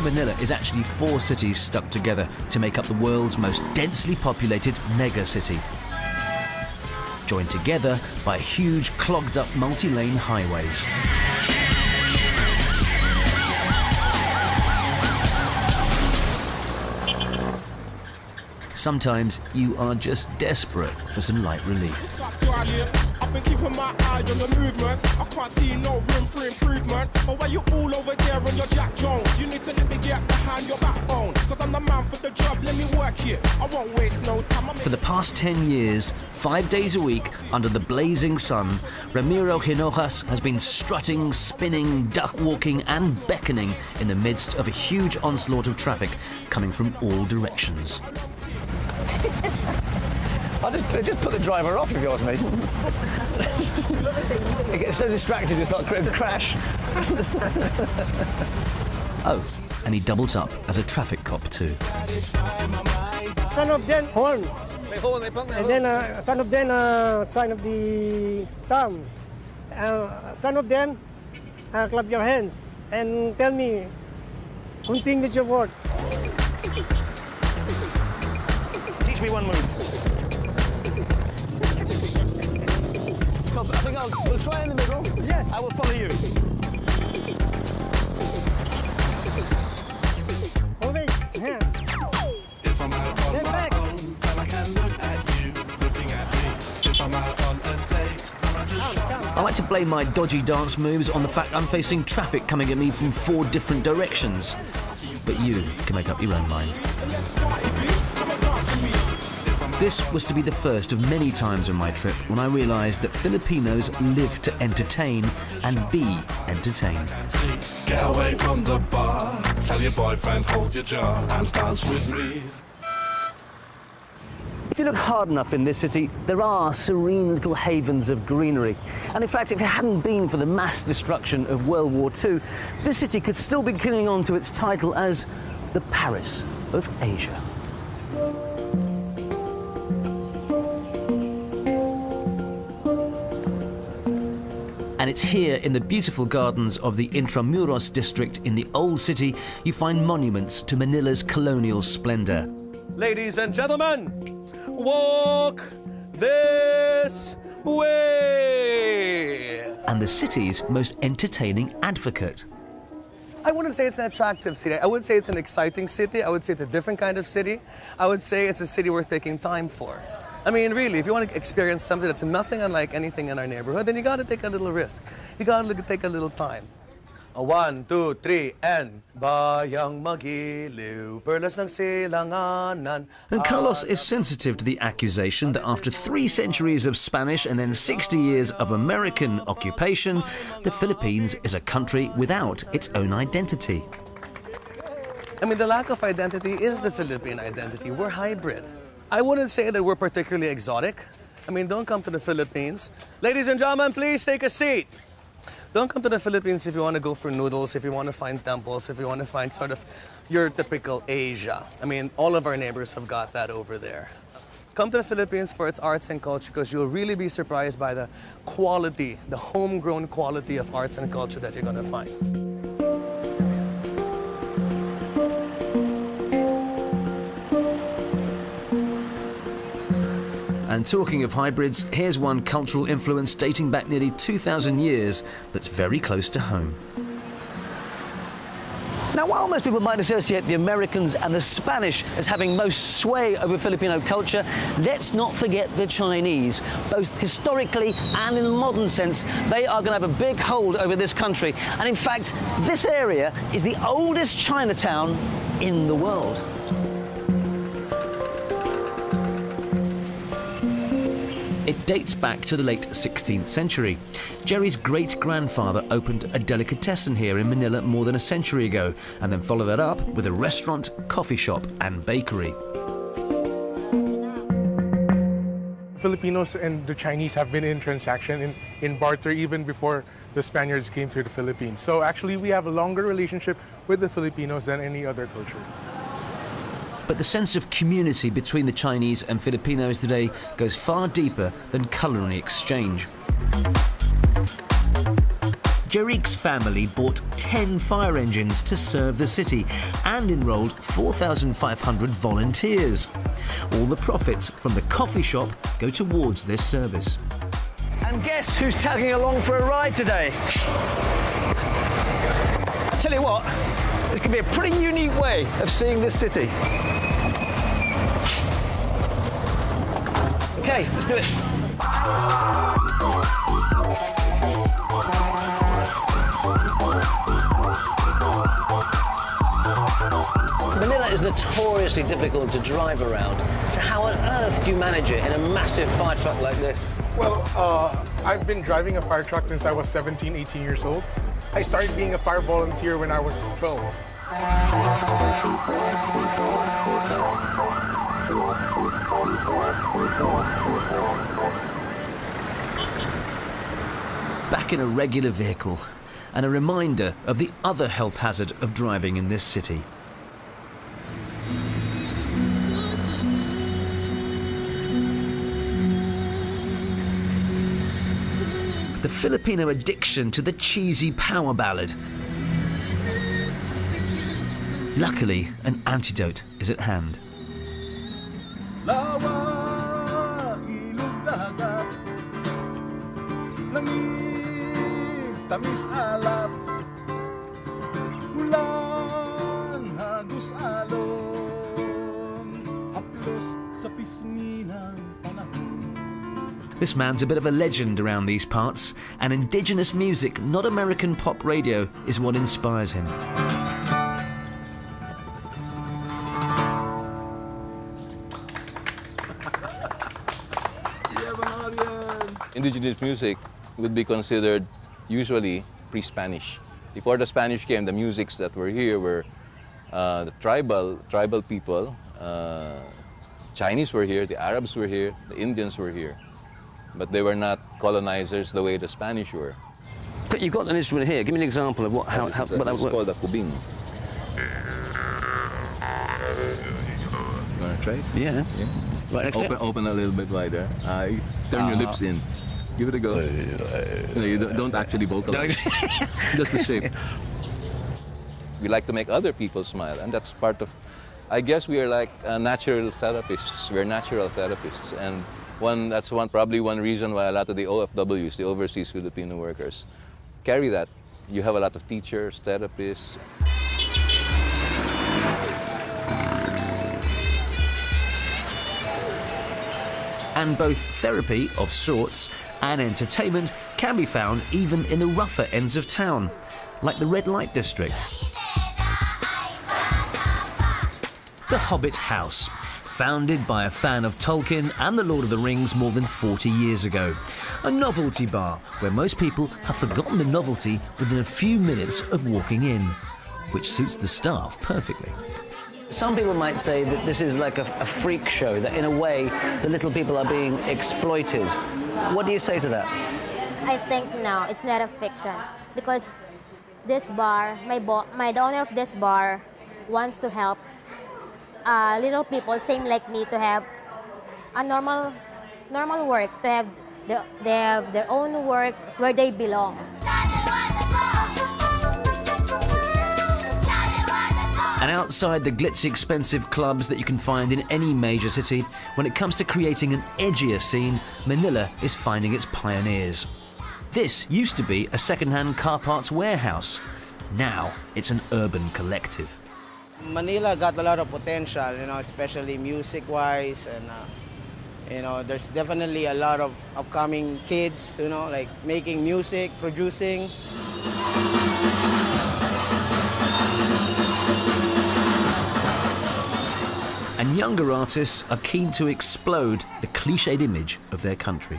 Manila is actually 4 cities stuck together to make up the world's most densely populated megacity, joined together by huge clogged-up multi-lane highways. Sometimes you are just desperate for some light relief. I've been keeping my eye on the movement. I can't see no room for improvement. But why you all over there on your Jack Jones? You need to let me get behind your backbone. Cause I'm the man for the job, let me work here. I won't waste no time. For the past 10 years, 5 days a week, under the blazing sun, Ramiro Hinojosa has been strutting, spinning, duck-walking and beckoning in the midst of a huge onslaught of traffic coming from all directions. I'll just put the driver off if you ask me. It gets so distracted it's not crash. Oh, and he doubles up as a traffic cop too. Son of them, horn. And then son of them, sign of the thumb. Son of them, clap your hands and tell me, continue your work. Teach me one move. I think we'll try in the middle. Yes. I will follow you. Hold it. Yeah. If I'm out on my own, then I can look at you, looking at me. If I'm out on a date, then I just shop. I like to blame my dodgy dance moves on the fact I'm facing traffic coming at me from 4 different directions. But you can make up your own mind. This was to be the first of many times on my trip when I realised that Filipinos live to entertain and be entertained. Get away from the bar, tell your boyfriend hold your jaw and dance with me. If you look hard enough in this city, there are serene little havens of greenery. And in fact, if it hadn't been for the mass destruction of World War II, this city could still be clinging on to its title as the Paris of Asia. And it's here in the beautiful gardens of the Intramuros district in the Old City you find monuments to Manila's colonial splendour. Ladies and gentlemen, walk this way! And the city's most entertaining advocate. I wouldn't say it's an attractive city. I wouldn't say it's an exciting city. I would say it's a different kind of city. I would say it's a city worth taking time for. I mean, really, if you want to experience something that's nothing unlike anything in our neighborhood, then you got to take a little risk. You got to take a little time. 1, 2, 3, and bayang magiliw, perlas ng silanganan. And Carlos is sensitive to the accusation that after 3 centuries of Spanish and then 60 years of American occupation, the Philippines is a country without its own identity. I mean, the lack of identity is the Philippine identity. We're hybrid. I wouldn't say that we're particularly exotic. I mean, don't come to the Philippines. Ladies and gentlemen, please take a seat. Don't come to the Philippines if you want to go for noodles, if you want to find temples, if you want to find sort of your typical Asia. I mean, all of our neighbors have got that over there. Come to the Philippines for its arts and culture because you'll really be surprised by the quality, the homegrown quality of arts and culture that you're going to find. And talking of hybrids, here's one cultural influence dating back nearly 2,000 years that's very close to home. Now, while most people might associate the Americans and the Spanish as having most sway over Filipino culture, let's not forget the Chinese. Both historically and in the modern sense, they are going to have a big hold over this country. And in fact, this area is the oldest Chinatown in the world. It dates back to the late 16th century. Jerry's great-grandfather opened a delicatessen here in Manila more than a century ago, and then followed that up with a restaurant, coffee shop and bakery. Filipinos and the Chinese have been in transaction, in barter, even before the Spaniards came to the Philippines. So actually we have a longer relationship with the Filipinos than any other culture. But the sense of community between the Chinese and Filipinos today goes far deeper than culinary exchange. Jerique's family bought 10 fire engines to serve the city and enrolled 4,500 volunteers. All the profits from the coffee shop go towards this service. And guess who's tagging along for a ride today? I tell you what, it's going to be a pretty unique way of seeing this city. Okay, let's do it. Manila is notoriously difficult to drive around. So how on earth do you manage it in a massive fire truck like this? Well, I've been driving a fire truck since I was 17, 18 years old. I started being a fire volunteer when I was 12. Back in a regular vehicle, and a reminder of the other health hazard of driving in this city. The Filipino addiction to the cheesy power ballad. Luckily, an antidote is at hand. Lawa, ilog dagat, langit, tamis alat, ulan, hagos alon, haplos sa pisngi ng panahon. This man's a bit of a legend around these parts, and indigenous music, not American pop radio, is what inspires him. Indigenous music would be considered usually pre-Spanish. Before the Spanish came, the musics that were here were the tribal people. Chinese were here, the Arabs were here, the Indians were here. But they were not colonizers the way the Spanish were. But you've got an instrument here. Give me an example of what, how This that is works. called a kubing. You want to try it? Yeah. Yeah. Right, next Open a little bit wider. Turn your lips in. Give it a go. No, you don't actually vocalize. Just the shape. We like to make other people smile, and that's part of. I guess we are like natural therapists. We're natural therapists, and that's probably one reason why a lot of the OFWs, the overseas Filipino workers, carry that. You have a lot of teachers, therapists. And both therapy of sorts and entertainment can be found even in the rougher ends of town, like the Red Light District. The Hobbit House, founded by a fan of Tolkien and The Lord of the Rings more than 40 years ago. A novelty bar where most people have forgotten the novelty within a few minutes of walking in, which suits the staff perfectly. Some people might say that this is like a freak show, that in a way the little people are being exploited. What do you say to that? I think no, it's not a fiction, because this bar, the owner of this bar wants to help little people, same like me, to have a normal work, to have they have their own work where they belong. And outside the glitzy, expensive clubs that you can find in any major city, when it comes to creating an edgier scene, Manila is finding its pioneers. This used to be a second-hand car parts warehouse. Now it's an urban collective. Manila got a lot of potential, especially music-wise, and there's definitely a lot of upcoming kids, like making music, producing. And younger artists are keen to explode the cliched image of their country.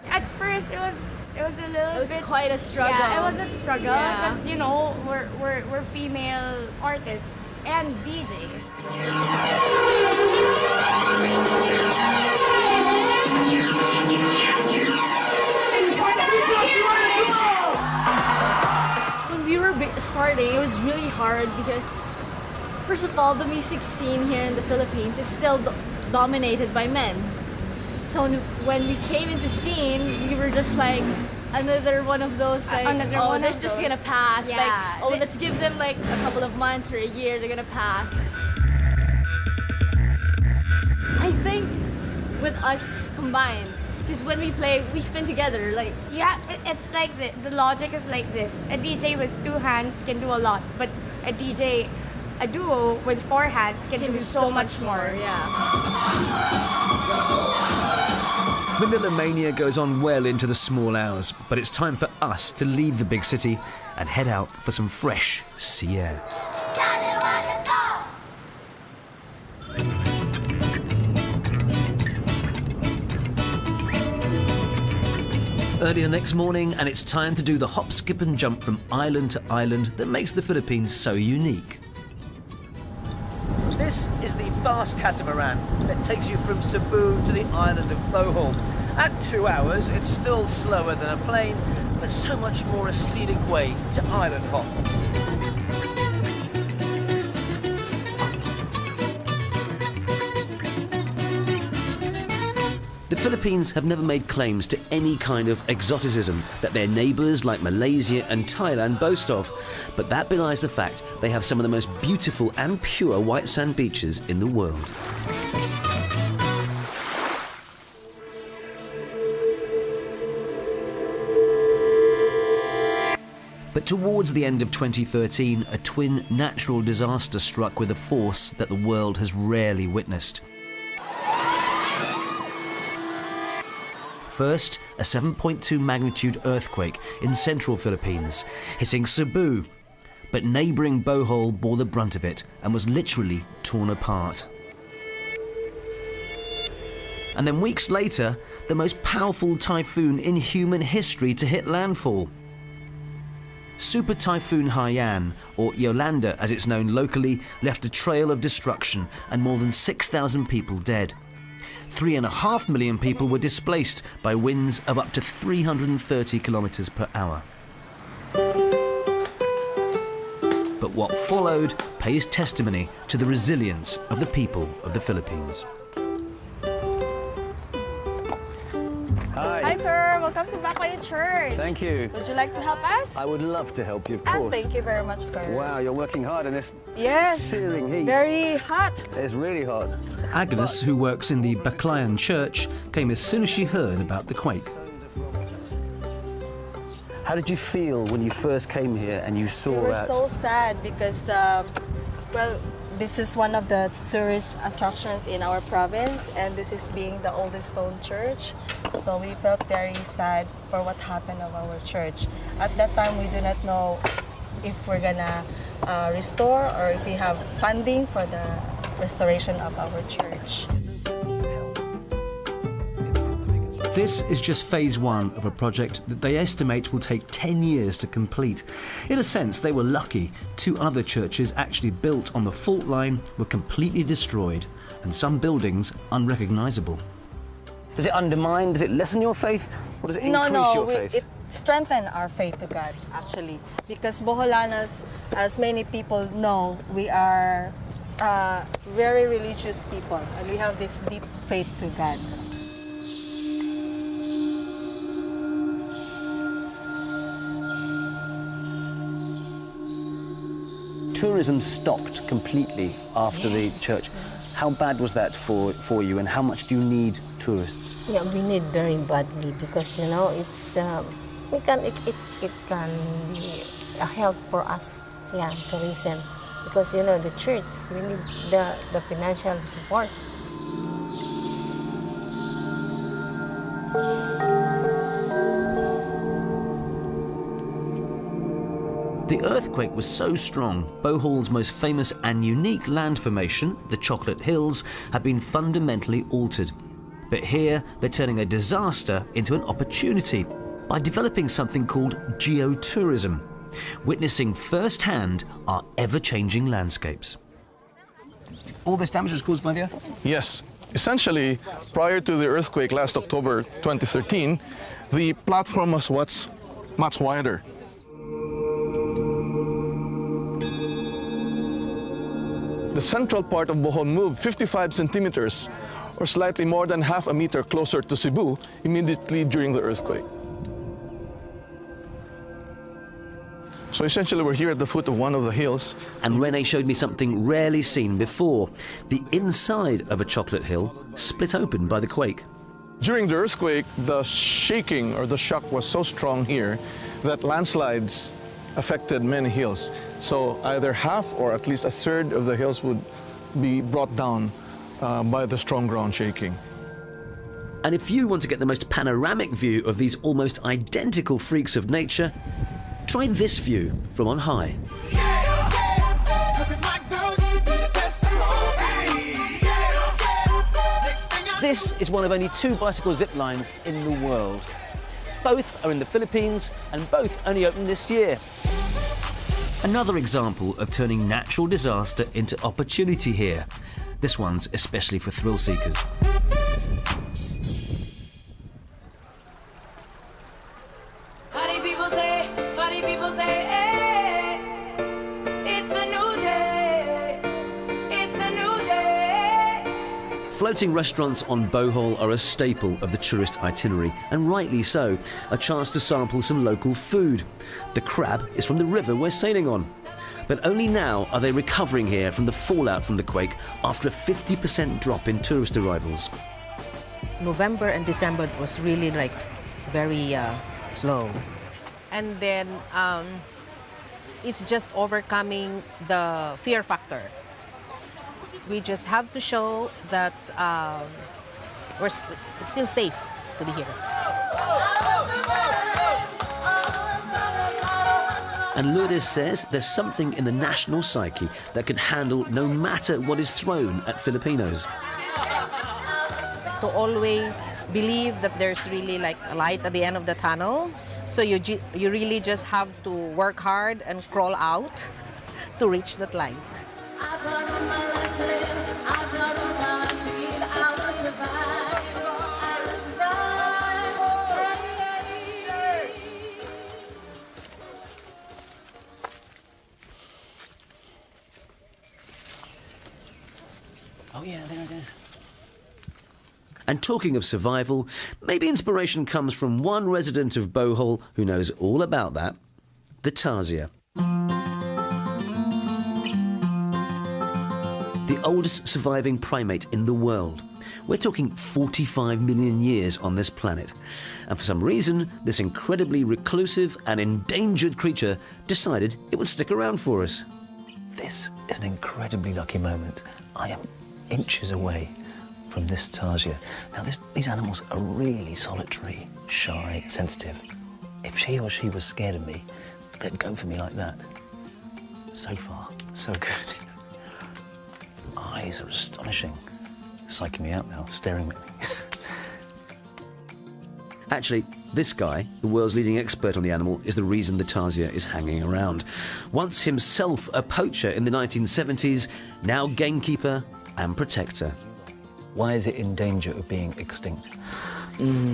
At first, it was a little bit. It was quite a struggle. Yeah, it was a struggle Yeah. because we're female artists and DJs. When we were starting, it was really hard because, first of all, the music scene here in the Philippines is still dominated by men. So when we came into scene, we were just like another one of those like, Another oh, one they're of just those. gonna pass. Yeah. Like, oh, let's give them like a couple of months or a year, they're gonna pass. I think with us combined, because when we play, we spin together. Like, Yeah, it's like the logic is like this. A DJ with 2 hands can do a lot, but a duo with 4 hands can do so much more. Yeah. Manila Mania goes on well into the small hours, but it's time for us to leave the big city and head out for some fresh sea air. Early the next morning, and it's time to do the hop, skip and jump from island to island that makes the Philippines so unique. This is the fast catamaran that takes you from Cebu to the island of Bohol. At 2 hours, it's still slower than a plane, but so much more a scenic way to island hop. The Philippines have never made claims to any kind of exoticism that their neighbours like Malaysia and Thailand boast of, but that belies the fact they have some of the most beautiful and pure white sand beaches in the world. But towards the end of 2013, a twin natural disaster struck with a force that the world has rarely witnessed. First, a 7.2 magnitude earthquake in central Philippines, hitting Cebu. But neighbouring Bohol bore the brunt of it and was literally torn apart. And then weeks later, the most powerful typhoon in human history to hit landfall. Super Typhoon Haiyan, or Yolanda as it's known locally, left a trail of destruction and more than 6,000 people dead. 3.5 million people were displaced by winds of up to 330 kilometres per hour. But what followed pays testimony to the resilience of the people of the Philippines. Hi, sir. Welcome to Backlight Church. Thank you. Would you like to help us? I would love to help you, of course. Thank you very much, sir. Wow, you're working hard in this searing heat. Very hot. It's really hot. Agnes, who works in the Baclayan church, came as soon as she heard about the quake. How did you feel when you first came here and you saw that? We were so sad because, well, this is one of the tourist attractions in our province, and this is being the oldest stone church. So we felt very sad for what happened of our church. At that time, we do not know if we're gonna restore or if we have funding for the restoration of our church. This is just phase 1 of a project that they estimate will take 10 years to complete. In a sense, they were lucky. 2 other churches actually built on the fault line were completely destroyed, and some buildings unrecognisable. Does it undermine, does it lessen your faith, or does it increase your faith? It strengthens our faith to God, actually. Because Boholanos, as many people know, we are very religious people, and we have this deep faith to God. Tourism stopped completely after the church. How bad was that for you, and how much do you need tourists? Yeah, we need very badly because it's it can be a help for us. Yeah, tourism, because the church, we need the financial support. The earthquake was so strong, Bohol's most famous and unique land formation, the Chocolate Hills, had been fundamentally altered. But here, they're turning a disaster into an opportunity by developing something called geotourism, witnessing firsthand our ever-changing landscapes. All this damage was caused by the earthquake? Yes. Essentially, prior to the earthquake last October 2013, the platform was much wider. The central part of Bohol moved 55 centimeters, or slightly more than half a meter closer to Cebu, immediately during the earthquake. So essentially we're here at the foot of one of the hills. And Rene showed me something rarely seen before. The inside of a chocolate hill split open by the quake. During the earthquake, the shaking or the shock was so strong here that landslides affected many hills. So either half or at least a third of the hills would be brought down by the strong ground shaking. And if you want to get the most panoramic view of these almost identical freaks of nature, try this view from on high. This is one of only 2 bicycle zip lines in the world. Both are in the Philippines and both only opened this year. Another example of turning natural disaster into opportunity here. This one's especially for thrill seekers. Floating restaurants on Bohol are a staple of the tourist itinerary, and rightly so, a chance to sample some local food. The crab is from the river we're sailing on. But only now are they recovering here from the fallout from the quake after a 50% drop in tourist arrivals. November and December was really like very slow. And then it's just overcoming the fear factor. We just have to show that we're still safe to be here. And Lourdes says there's something in the national psyche that can handle no matter what is thrown at Filipinos. To always believe that there's really like a light at the end of the tunnel. So you really just have to work hard and crawl out to reach that light. Oh yeah, there it is. And talking of survival, maybe inspiration comes from one resident of Bohol who knows all about that, the tarsier. The oldest surviving primate in the world. We're talking 45 million years on this planet. And for some reason, this incredibly reclusive and endangered creature decided it would stick around for us. This is an incredibly lucky moment. I am inches away from this tarsier. Now, these animals are really solitary, shy, sensitive. If he or she was scared of me, they'd go for me like that. So far, so good. Eyes are astonishing. Psyching me out now, staring at me. Actually, this guy, the world's leading expert on the animal, is the reason the tarsier is hanging around. Once himself a poacher in the 1970s, now gamekeeper and protector. Why is it in danger of being extinct?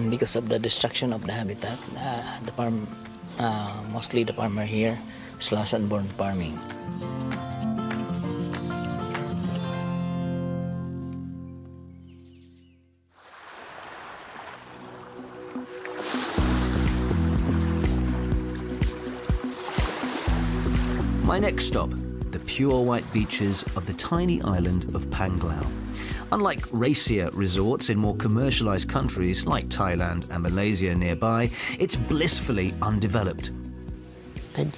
Because of the destruction of the habitat. The farm, mostly the farmer here, slash and burn farming. My next stop, the pure white beaches of the tiny island of Panglao. Unlike racier resorts in more commercialized countries like Thailand and Malaysia nearby, it's blissfully undeveloped. And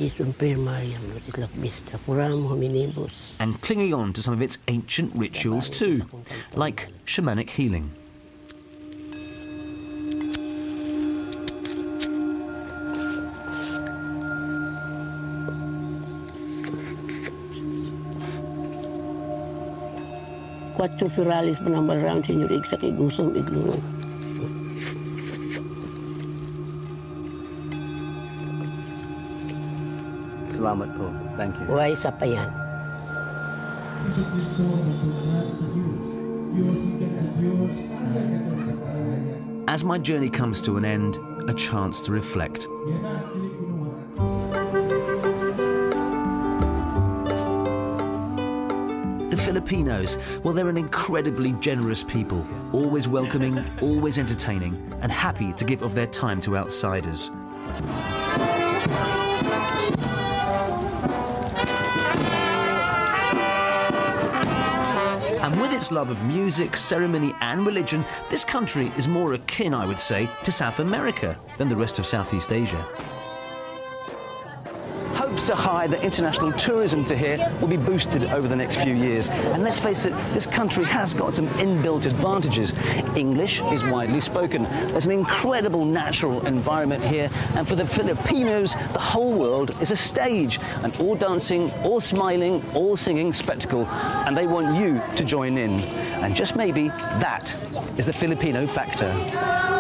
clinging on to some of its ancient rituals too, like shamanic healing. Quattro firalis manambal round senyurig sa kigusong iglungan. Salamat po. Thank you. Why isa pa yan? As my journey comes to an end, a chance to reflect. The Filipinos, well, they're an incredibly generous people, always welcoming, always entertaining, and happy to give of their time to outsiders. And with its love of music, ceremony and religion, this country is more akin, I would say, to South America than the rest of Southeast Asia. Hopes are high that international tourism to here will be boosted over the next few years. And let's face it, this country has got some inbuilt advantages. English is widely spoken. There's an incredible natural environment here. And for the Filipinos, the whole world is a stage. An all dancing, all smiling, all singing spectacle. And they want you to join in. And just maybe that is the Filipino factor.